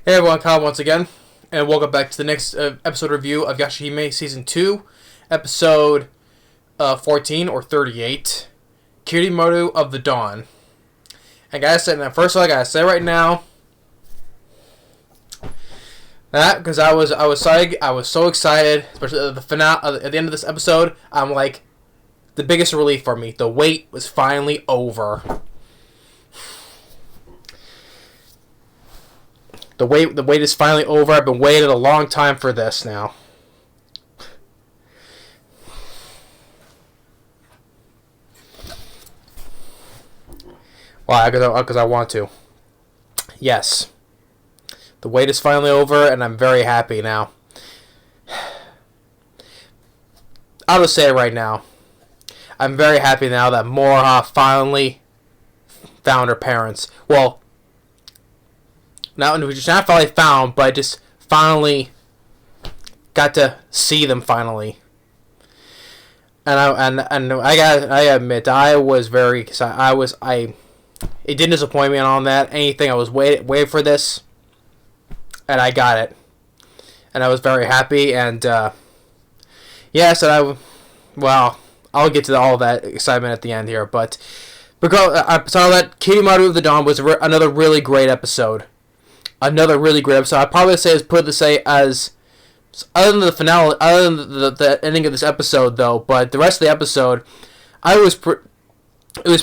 Hey everyone, Kyle once again, and welcome back to the next episode review of Yashahime Season 2, Episode 14 or 38, Kirinmaru of the Dawn. And guys, first of all, I gotta say right now, that because I was so excited, especially at the finale, at the end of this episode. I'm like, the biggest relief for me. The wait was finally over. The wait is finally over. I've been waiting a long time for this now. Why? Because I want to. Yes. The wait is finally over, and I'm very happy now. I'll just say it right now. I'm very happy now that Moroha finally found her parents. Well, not finally found, but just finally got to see them finally. And I admit I was very excited. It didn't disappoint me on that anything. I was waiting for this, and I got it, and I was very happy. And yes, I'll get to all that excitement at the end here. But I saw that Kirinmaru of the Dawn was another really great episode. Another really great episode. I'd probably say as other than the finale, other than the ending of this episode, though. But the rest of the episode, it was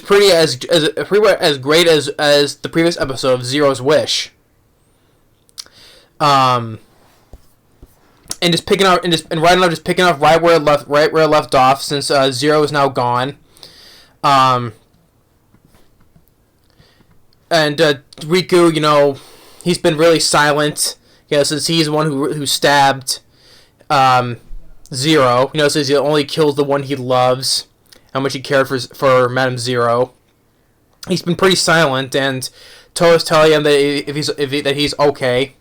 pretty as great as the previous episode of Zero's Wish. And just picking up picking up right where it left off, since Zero is now gone. And Riku, he's been really silent, since he's the one who stabbed Zero. Since he only kills the one he loves, how much he cared for Madame Zero. He's been pretty silent, and Toa's telling him that he's okay.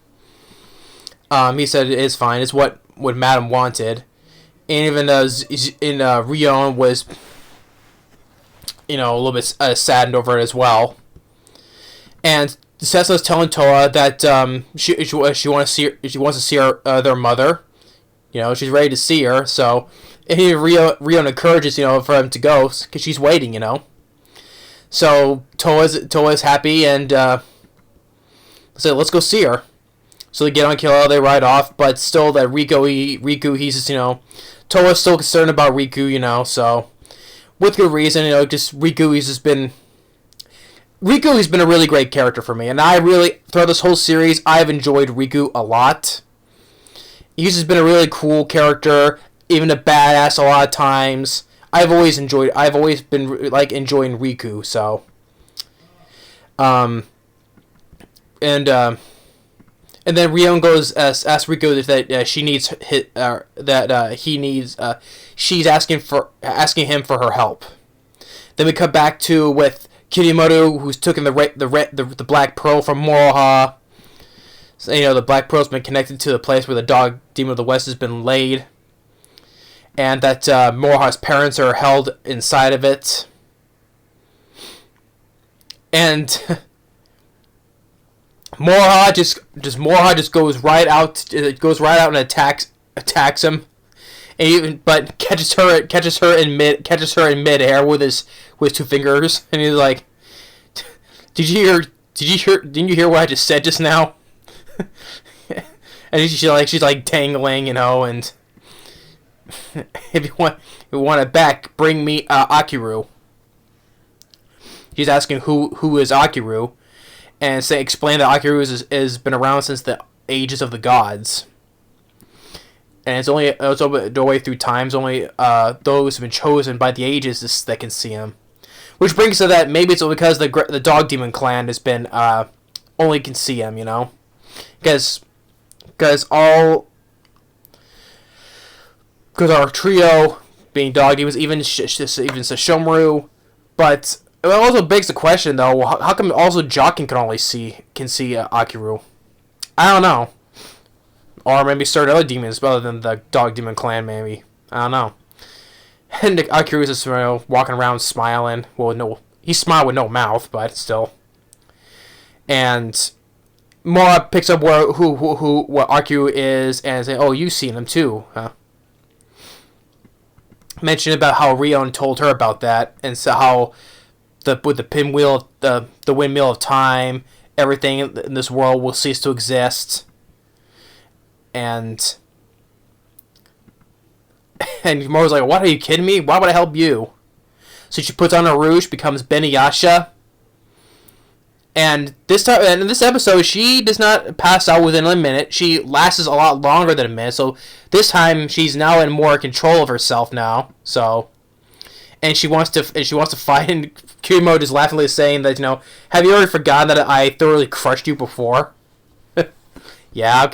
He said it is fine. It's what Madame wanted, and even Rion was, a little bit saddened over it as well. And Cecily's telling Toa that she wants to see their mother. She's ready to see her. So, and Rion encourages for him to go because she's waiting. So Toa's happy, and so let's go see her. So they get on Killer, they ride off, but still that Riku, he's just, Toa's still concerned about Riku, so with good reason, just Riku's been a really great character for me, and I really, throughout this whole series, I've enjoyed Riku a lot. He's just been a really cool character, even a badass a lot of times. I've always been enjoying Riku, so and then Rion goes asks Riku that she's asking him for her help. Then we come back to with Kirinmaru, who's taken the Black Pearl from Moroha. So, the Black Pearl's been connected to the place where the Dog Demon of the West has been laid, and that Moroha's parents are held inside of it. And Moroha just goes right out and attacks him, but catches her in midair with his two fingers, and he's like, didn't you hear what I just said just now? And she's like dangling, and if you want it back, bring me Akiru. She's asking who is Akiru, and explain that Akiru has been around since the ages of the gods, and it's over the way through times. Only those who have been chosen by the ages that can see him. Which brings to that maybe it's because the Dog Demon clan has been only can see him, because our trio being Dog Demons, even Sesshomaru, but it also begs the question though: how come also Jokin can see Akiru? I don't know, or maybe certain other demons other than the Dog Demon clan. Maybe I don't know. And Akiru is just walking around smiling. Well, no, he smiled with no mouth, but still. And Moroha picks up what Aku is and say, "Oh, you've seen him too, huh?" Mention about how Rion told her about that, and so how with the pinwheel, the windmill of time, everything in this world will cease to exist, and Moroha's like, "What, are you kidding me? Why would I help you?" So she puts on a rouge, becomes Beniyasha. And this time, in this episode, she does not pass out within a minute. She lasts a lot longer than a minute. So this time, she's now in more control of herself now. So, and she wants to fight. And Kirinmaru is laughingly saying that, have you already forgotten that I thoroughly crushed you before? Yeah,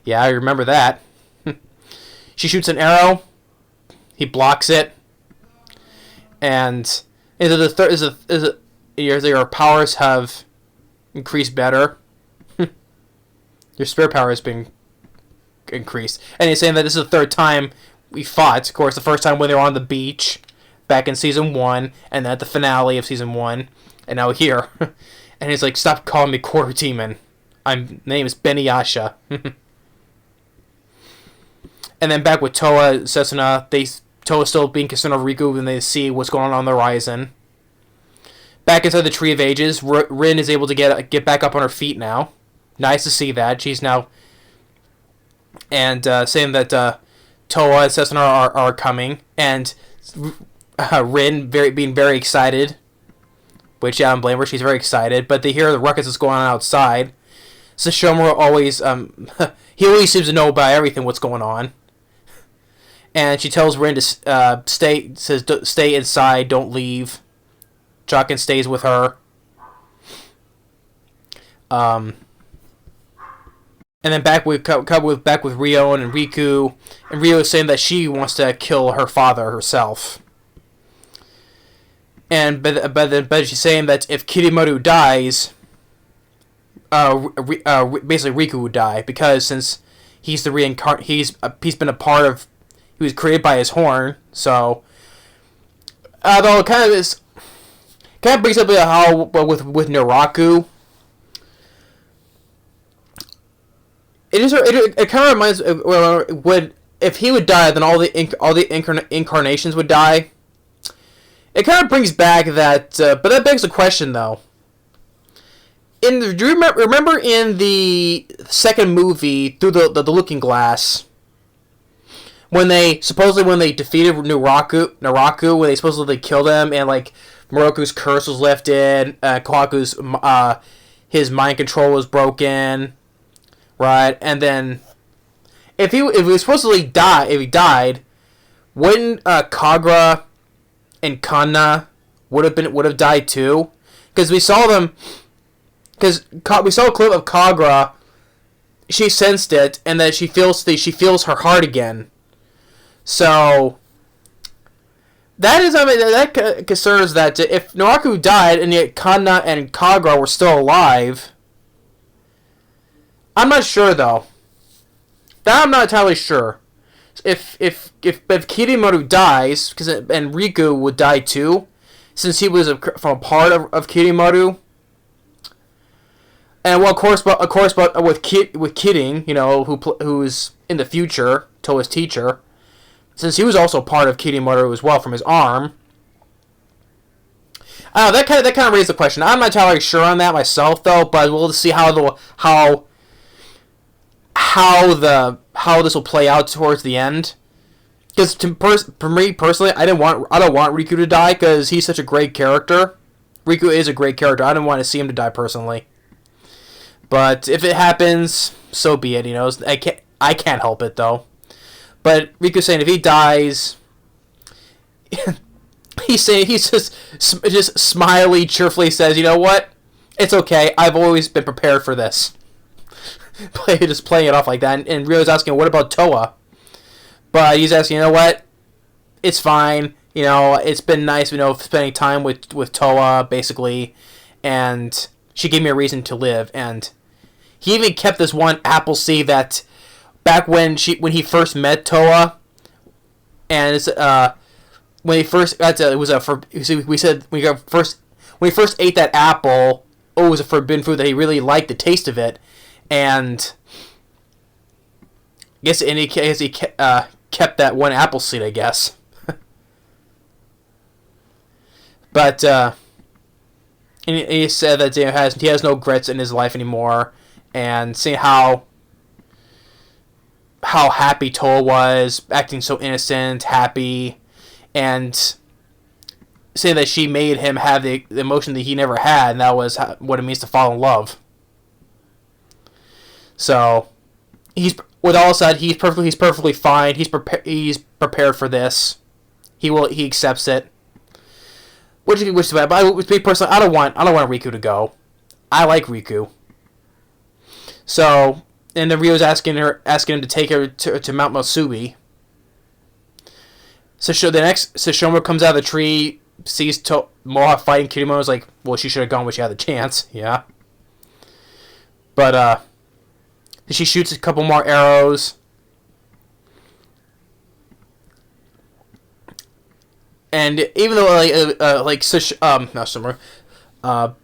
I remember that. She shoots an arrow. He blocks it. And your powers have increased better. Your spirit power has been increased. And he's saying that this is the third time we fought. Of course, the first time when they were on the beach back in Season 1, and then at the finale of Season 1, and now here. And he's like, "Stop calling me Quarter Demon. My name is Beniyasha." And then back with Towa and Setsuna, Towa's still being concerned of Riku when they see what's going on the horizon. Back inside the Tree of Ages, Rin is able to get back up on her feet now. Nice to see that. She's now... And saying that Towa and Setsuna are coming. And Rin being very excited. Which, I don't blame her. She's very excited. But they hear the ruckus that's going on outside. So Shomaru always... he always seems to know about everything what's going on. And she tells Rin to stay inside, don't leave. Jokin stays with her. And then back with Rion and Riku, and Rio is saying that she wants to kill her father herself. But she's saying that if Kirinmaru dies, basically Riku would die, because since he's the he's been a part of, he was created by his horn. So although it kind of brings up how with Naraku, it kind of reminds if he would die, then all the incarnations would die. It kind of brings back that, but that begs the question though. Do you remember in the second movie, Through the Looking Glass, when they defeated Naraku, when they supposedly killed him, and like Moroku's curse was lifted, Kawaku's his mind control was broken, right? And then if he was supposedly if he died, wouldn't Kagura and Kanna would have died too? Because we saw them. Because we saw a clip of Kagura, she sensed it, and that she feels her heart again. So that concerns that if Naraku died and yet Kanna and Kagura were still alive, I'm not sure though. That I'm not entirely sure. If Kirinmaru dies, and Riku would die too, since he was from a part of Kirinmaru. And well, of course, but with Kidding, who's in the future, Towa's teacher, since he was also part of Kirinmaru as well from his arm. I don't know, that kind of raised the question. I'm not entirely sure on that myself though, but we'll see how this will play out towards the end. Because for me personally, I don't want Riku to die because he's such a great character. Riku is a great character. I don't want to see him to die personally. But if it happens, so be it. I can't help it though. But Riku's saying if he dies, he's just smiley, cheerfully says, "You know what? It's okay. I've always been prepared for this." Just playing it off like that. And Ryo's asking, "What about Towa?" But he's asking, "You know what? It's fine. It's been nice, spending time with Towa basically, and she gave me a reason to live." And he even kept this one apple seed that back when he first met Towa, and it's when he first got to, we said when he first ate that apple, it was a forbidden fruit that he really liked the taste of it, and I guess he kept that one apple seed, I guess. But and he said that he has no regrets in his life anymore, and seeing how happy Toa was, acting so innocent, happy, and saying that she made him have the emotion that he never had, and that was what it means to fall in love. So, with all said, he's perfectly fine. He's prepared for this. He accepts it. Which is bad, but me personally, I don't want Riku to go. I like Riku. So, and then Ryo's asking him to take her to Mount Masubi. So the next Sesshomaru comes out of the tree, sees Moroha fighting Kirinmaru, is like, well, she should have gone when she had the chance, yeah. But she shoots a couple more arrows. And even though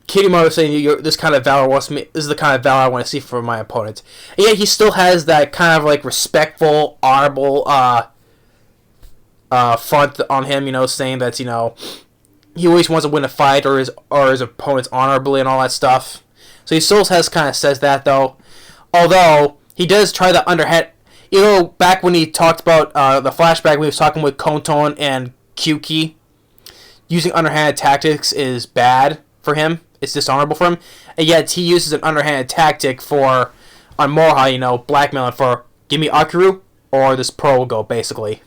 Kirinmaru saying this kind of valor this is the kind of valor I want to see from my opponent. And yet he still has that kind of like respectful, honorable front on him, saying that he always wants to win a fight or his opponents honorably and all that stuff. So he still says that though. Although he does try the underhand, back when he talked about the flashback when he was talking with Konton and Kyuki, using underhanded tactics is bad for him. It's dishonorable for him. And yet he uses an underhanded tactic on Moroha, blackmailing for give me Akiru or this pearl will go, basically.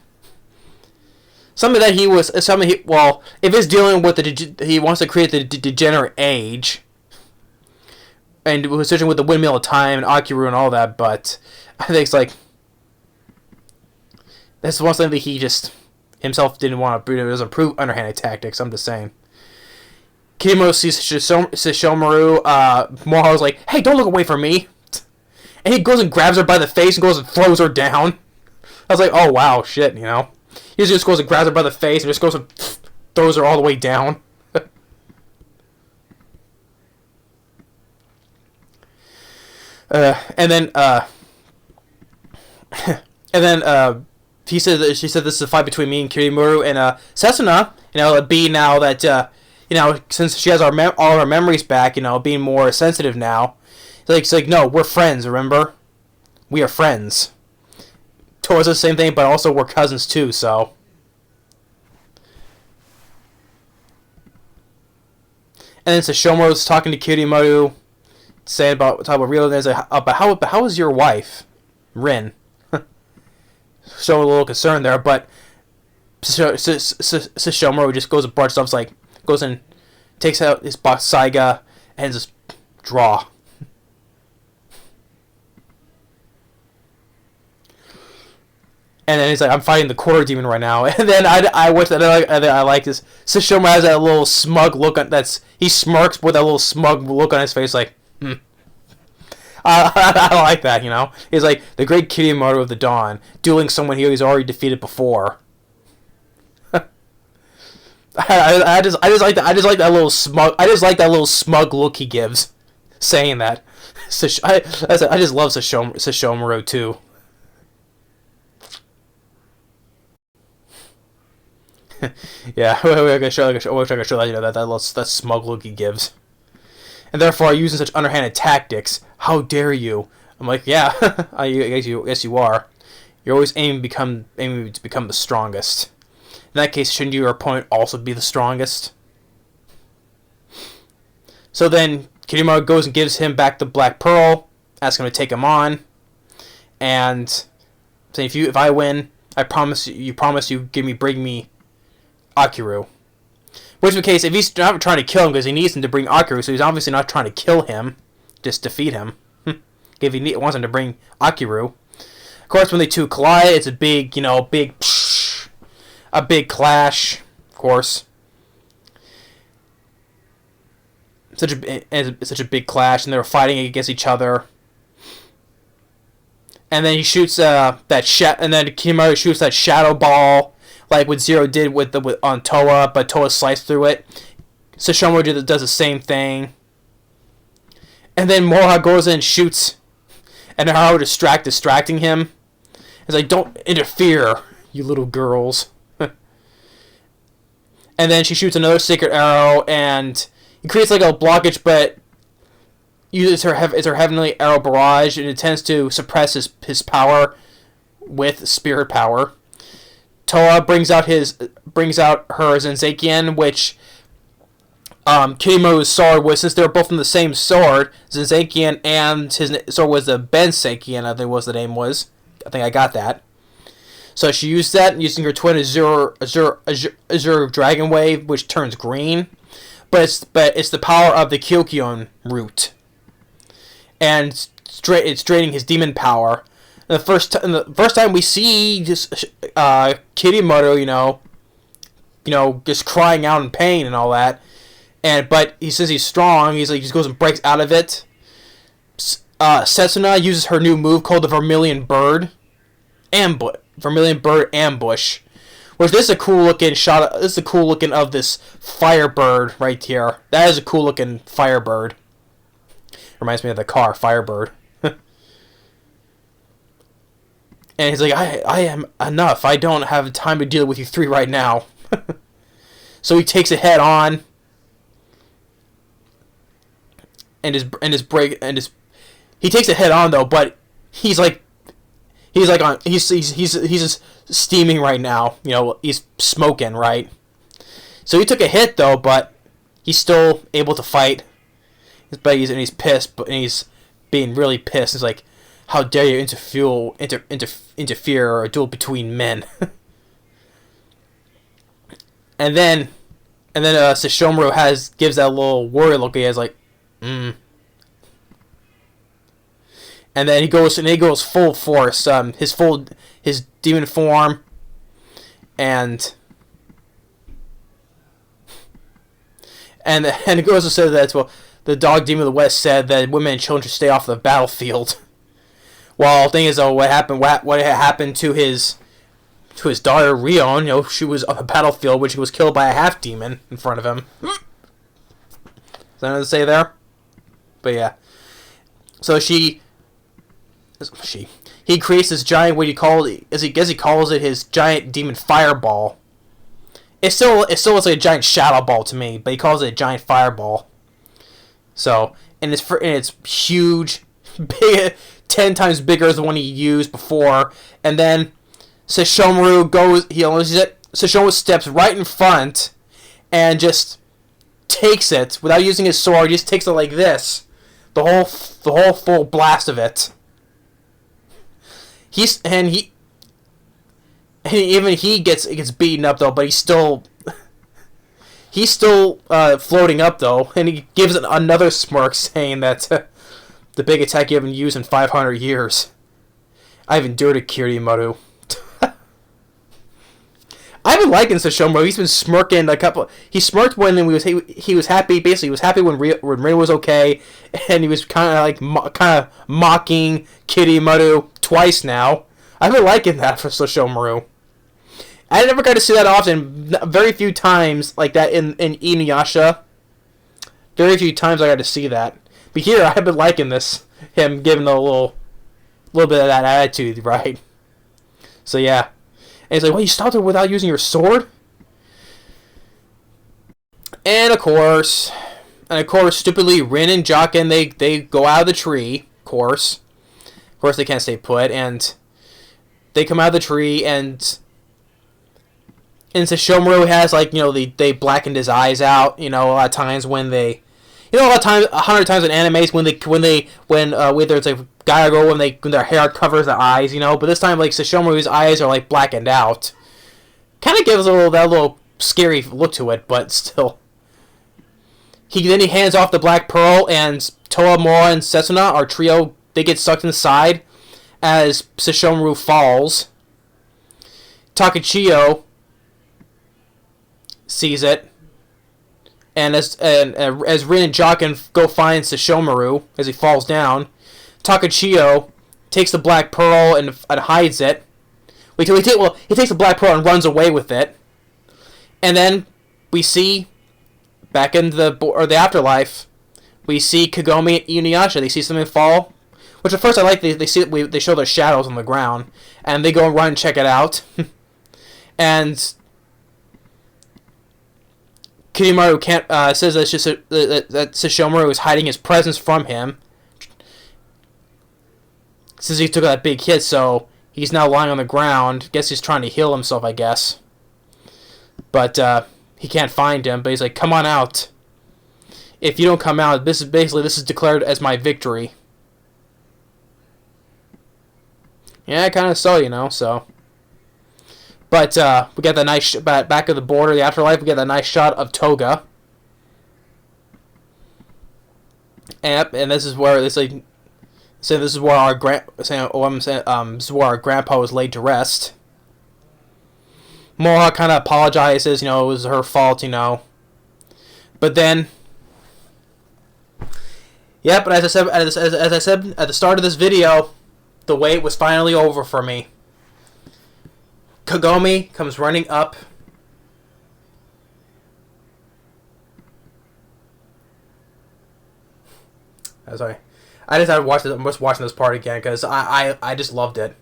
If he's dealing with he wants to create the degenerate age, and was switching with the windmill of time and Akiru and all that, but I think it's like that's one thing that he just himself didn't want to do. It was improve underhanded tactics. I'm just saying. Kirinmaru sees Sesshomaru. Moroha was like, "Hey, don't look away from me!" And he goes and grabs her by the face and goes and throws her down. I was like, "Oh wow, shit!" He just goes and grabs her by the face and just goes and throws her all the way down. And she said this is a fight between me and Kirinmaru and Setsuna. Being now that since she has all our memories back, being more sensitive now. It's like no, we're friends. Remember, we are friends. Towards the same thing, but also we're cousins too. So. And then Sesshomaru's talking to Kirinmaru, saying talking about real things. Like, but how is your wife, Rin? Showing a little concern there, but Sesshomaru just goes and brushes off, goes and takes out his box Saiga and just draw. And then he's like, I'm fighting the quarter demon right now. And then I like this. Sesshomaru has that little smug look he smirks with that little smug look on his face, like, I like that, He's like the great Kirinmaru of the Dawn, dueling someone he's already defeated before. I just like that little smug look he gives, saying that. I just love Sesshomaru too. Yeah, I wish I could show that that smug look he gives. And therefore, using such underhanded tactics, how dare you? I'm like, yeah, I guess you are. You're always aiming to become the strongest. In that case, shouldn't your opponent also be the strongest? So then, Kirinmaru goes and gives him back the Black Pearl, asks him to take him on, and saying, if I win, I promise you bring me Akiru. Which is the case, if he's not trying to kill him because he needs him to bring Akiru, so he's obviously not trying to kill him, just defeat him. If he wants him to bring Akiru. Of course, when they two collide, it's a big clash, of course. Such a big clash, and they were fighting against each other. And then he shoots and then Kirinmaru shoots that shadow ball, like what Zero did on Toa, but Toa sliced through it. Sesshomaru does the same thing. And then Moroha goes in and shoots and how distracting him. It's like, don't interfere, you little girls. And then she shoots another sacred arrow, and it creates like a blockage, but uses her heavenly arrow barrage, and intends to suppress his power with spirit power. Toa brings out her Zenzakian, which Kirinmaru's sword was, since they were both from the same sword, Zenzakian, and his sword was the Bensakian, I think was the name was. I think I got that. So she used that, using her twin Azure Dragon Wave, which turns green. But it's the power of the Kyokyon root. And it's draining his demon power. And the first time we see just Kirinmaru, just crying out in pain and all that. But he says he's strong. He just goes and breaks out of it. Setsuna uses her new move called the Vermilion Bird Ambush, which this is a cool looking shot. This is a cool looking of this Firebird right here. That is a cool looking Firebird. Reminds me of the car Firebird. And he's like, I am enough. I don't have time to deal with you three right now. So he takes it head on. He takes it head on though, but he's just steaming right now. He's smoking, right? So he took a hit though, but he's still able to fight. He's pissed, and he's being really pissed. He's like, how dare you interfere or a duel between men? and then Sesshomaru gives that little warrior look. He has like, And then he goes full force, his demon form, and it goes to say that the dog demon of the west said that women and children should stay off the battlefield. Well, the thing is though, what happened to his daughter Rion? She was on the battlefield when she was killed by a half demon in front of him. Is that anything to say there? But yeah, so he creates this giant, what he calls it, his giant demon fireball. It still looks like a giant shadow ball to me, but he calls it a giant fireball. So, and it's huge, big, 10 times bigger than the one he used before. And then Sesshomaru steps right in front and just takes it without using his sword. He just takes it like this, the whole full blast of it. He gets beaten up though, but he's still floating up though, and he gives it another smirk, saying that the big attack you haven't used in 500 years. I've endured it, Kirinmaru. I've been liking Sesshomaru. He's been smirking he smirked when he was happy. Basically, he was happy when Rin was okay, and he was kind of mocking Kirinmaru twice now. I've been liking that for Sesshomaru. I never got to see that often. Very few times like that in Inuyasha. Very few times I got to see that. But here, I've been liking this. Him giving a little bit of that attitude, right? So yeah. And he's like, well, you stopped her without using your sword? And of course, stupidly, Rin and Jaken, they go out of the tree, of course. Of course, they can't stay put, and they come out of the tree, and Sesshomaru has, they blackened his eyes out, a lot of times when they... a lot of times, 100 times in animes, when whether it's a guy or girl, when their hair covers their eyes, but this time, Sesshomaru's eyes are, blackened out. Kind of gives that little scary look to it, but still. He hands off the Black Pearl, and Toa, Moroha, and Setsuna, our trio, they get sucked inside as Sesshomaru falls. Takachiyo sees it, and as Rin and Jaken go find Sesshomaru as he falls down, Takachiyo takes the Black Pearl and hides it. He takes the Black Pearl and runs away with it. And then we see, back in the afterlife, we see Kagome and Inuyasha. They see something fall. Which at first I like. They show their shadows on the ground, and they go and run and check it out, and Kirinmaru can't says that Sesshomaru is hiding his presence from him, since he took that big hit. So he's now lying on the ground. Guess he's trying to heal himself, I guess. But he can't find him. But he's like, "Come on out. If you don't come out, this is declared as my victory." Yeah, kind of so, so. But we got the nice back of the border, the afterlife. We get that nice shot of Toga. And this is where this is where our this is where our grandpa was laid to rest. Moroha kind of apologizes, it was her fault, But then, yep. But as I said at the start of this video, the wait was finally over for me. Kagome comes running up. Oh, sorry. I just had to watch this. I'm just watching this part again because I just loved it.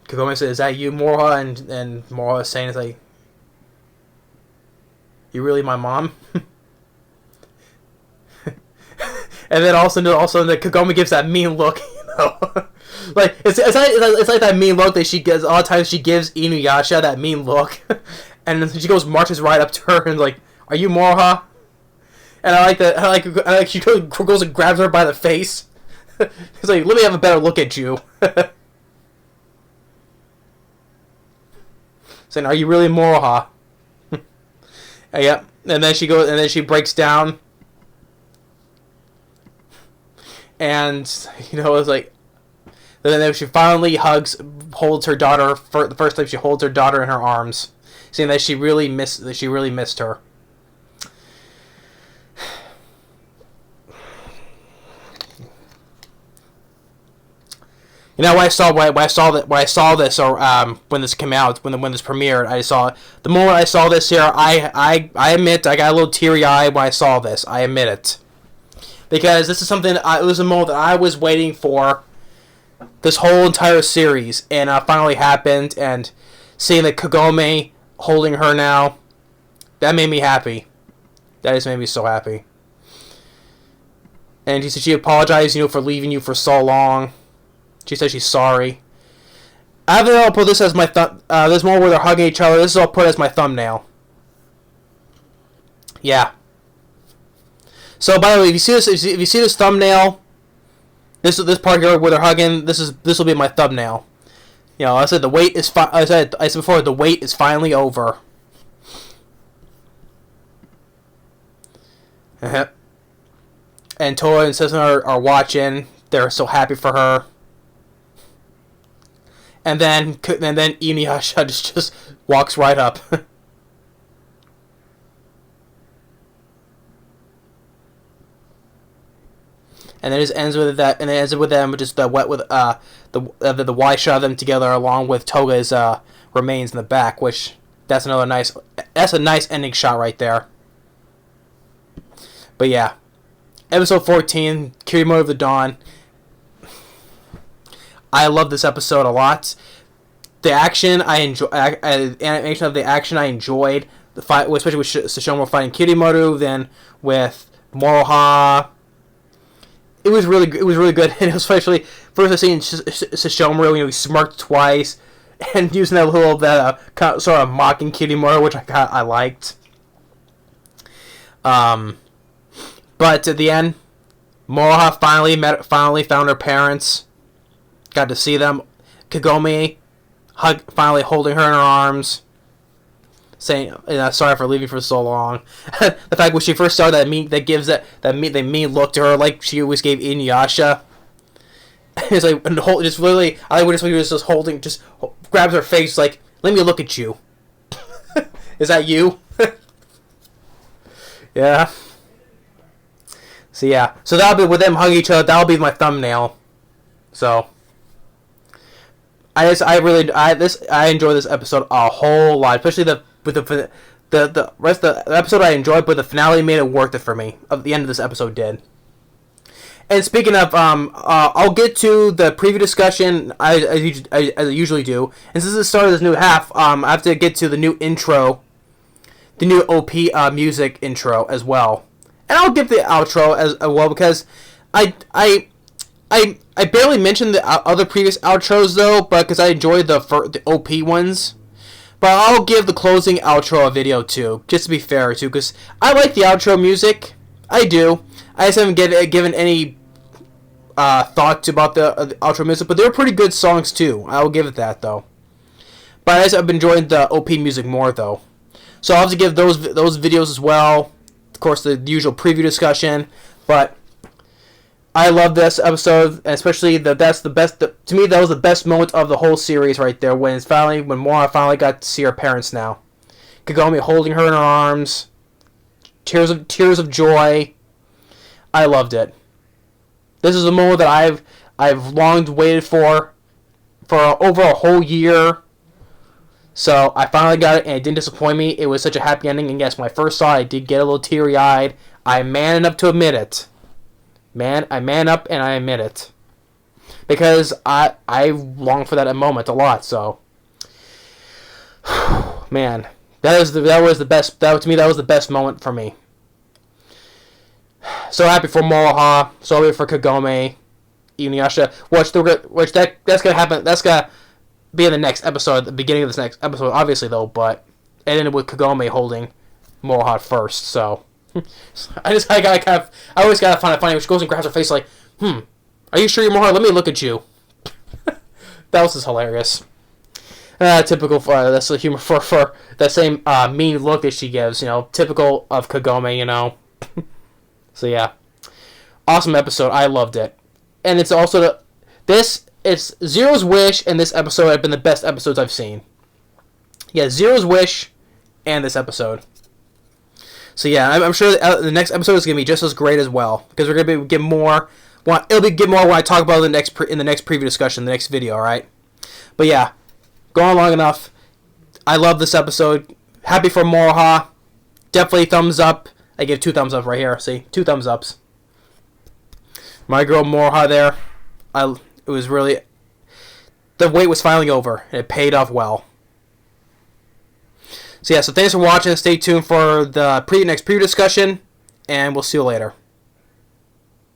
Kagome says, "Is that you, Moroha?" And Moroha is saying, "It's like, you really my mom?" And then also the Kagome gives that mean look, like it's like that mean look that she gives all the times. She gives Inuyasha that mean look, and then she marches right up to her and like, "Are you Moroha?" And I like that. I like she goes and grabs her by the face. It's like, "Let me have a better look at you." Saying, "Are you really Moroha?" Yep. And then she goes, and then she breaks down. And, it's like, then she finally holds her daughter, for the first time she holds her daughter in her arms, saying that she really missed her. When I saw this, or when this came out, when this premiered, I saw the moment I saw this here. I admit I got a little teary eyed when I saw this. I admit it. Because this is something, it was a moment that I was waiting for this whole entire series, and finally happened, and seeing that Kagome holding her now, that made me happy. That just made me so happy. And she apologized, for leaving you for so long. She said she's sorry. I think I'll put this as my this moment where they're hugging each other, this is I'll put as my thumbnail. Yeah. So, by the way, if you see this thumbnail, this part here where they're hugging, this will be my thumbnail. I said the wait is I said before, the wait is finally over. And Toa and Sesshomaru are watching. They're so happy for her. And then Inuyasha just walks right up. And then it just ends with that, and it ends with them just the wide shot of them together, along with Toga's remains in the back, which that's a nice ending shot right there. But yeah, episode 14, Kirinmaru of the Dawn. I love this episode a lot. The action I enjoy, animation of the action I enjoyed. The fight, especially with Sesshomaru fighting Kirinmaru, then with Moroha. It was really good, and it was especially first I seen Sesshomaru, he smirked twice, and using that little sort of mocking Kirinmaru, which I liked. But at the end, Moroha finally found her parents, got to see them. Kagome finally holding her in her arms, saying, "Sorry for leaving for so long." The fact when she first saw that mean look to her, like she always gave Inuyasha. It's like, just literally, I would just holding, just grabs her face, like, "Let me look at you." Is that you? Yeah. So yeah, so that'll be with them hugging each other. That'll be my thumbnail. So. I enjoy this episode a whole lot, especially the The rest of the episode I enjoyed, but the finale made it worth it for me. The end of this episode did. And speaking of, I'll get to the preview discussion as I usually do. And since this is the start of this new half, I have to get to the new intro, the new OP music intro as well. And I'll give the outro as well because I barely mentioned the other previous outros though, but because I enjoyed the OP ones. But I'll give the closing outro a video too, just to be fair too, because I like the outro music. I do. I just haven't given any thought about the outro music, but they're pretty good songs too. I will give it that though. But I've been enjoying the OP music more though, so I'll have to give those videos as well. Of course, the usual preview discussion. But I love this episode, and especially that's the best. To me, that was the best moment of the whole series right there. When Moroha finally got to see her parents now. Kagome holding her in her arms, tears of joy. I loved it. This is a moment that I've longed waited for over a whole year. So I finally got it, and it didn't disappoint me. It was such a happy ending, and yes, when I first saw it, I did get a little teary-eyed. I'm man enough to admit it. I man up and I admit it. Because I long for that moment a lot, so man. That was the best. To me, that was the best moment for me. So happy for Moroha. So happy for Kagome, Inuyasha. That's gonna happen. That's gonna be in the next episode, at the beginning of this next episode, obviously though. But it ended with Kagome holding Moroha first. So I always gotta find it funny when she goes and grabs her face like, are you sure you're Moroha? Let me look at you. That was just hilarious. Typical that's the humor for that same mean look that she gives, typical of Kagome, So yeah, awesome episode. I loved it, and it's also it's Zero's Wish and this episode have been the best episodes I've seen. Yeah, Zero's Wish and this episode. So yeah, I'm sure the next episode is gonna be just as great as well, because we're gonna get more. It'll be get more when I talk about it in the next preview discussion, the next video. All right, but yeah, going long enough. I love this episode. Happy for Moroha. Definitely thumbs up. I give 2 thumbs up right here. See, 2 thumbs ups. My girl Moroha there. It was really, the wait was finally over, and it paid off well. So yeah, so thanks for watching. Stay tuned for the next preview discussion, and we'll see you later.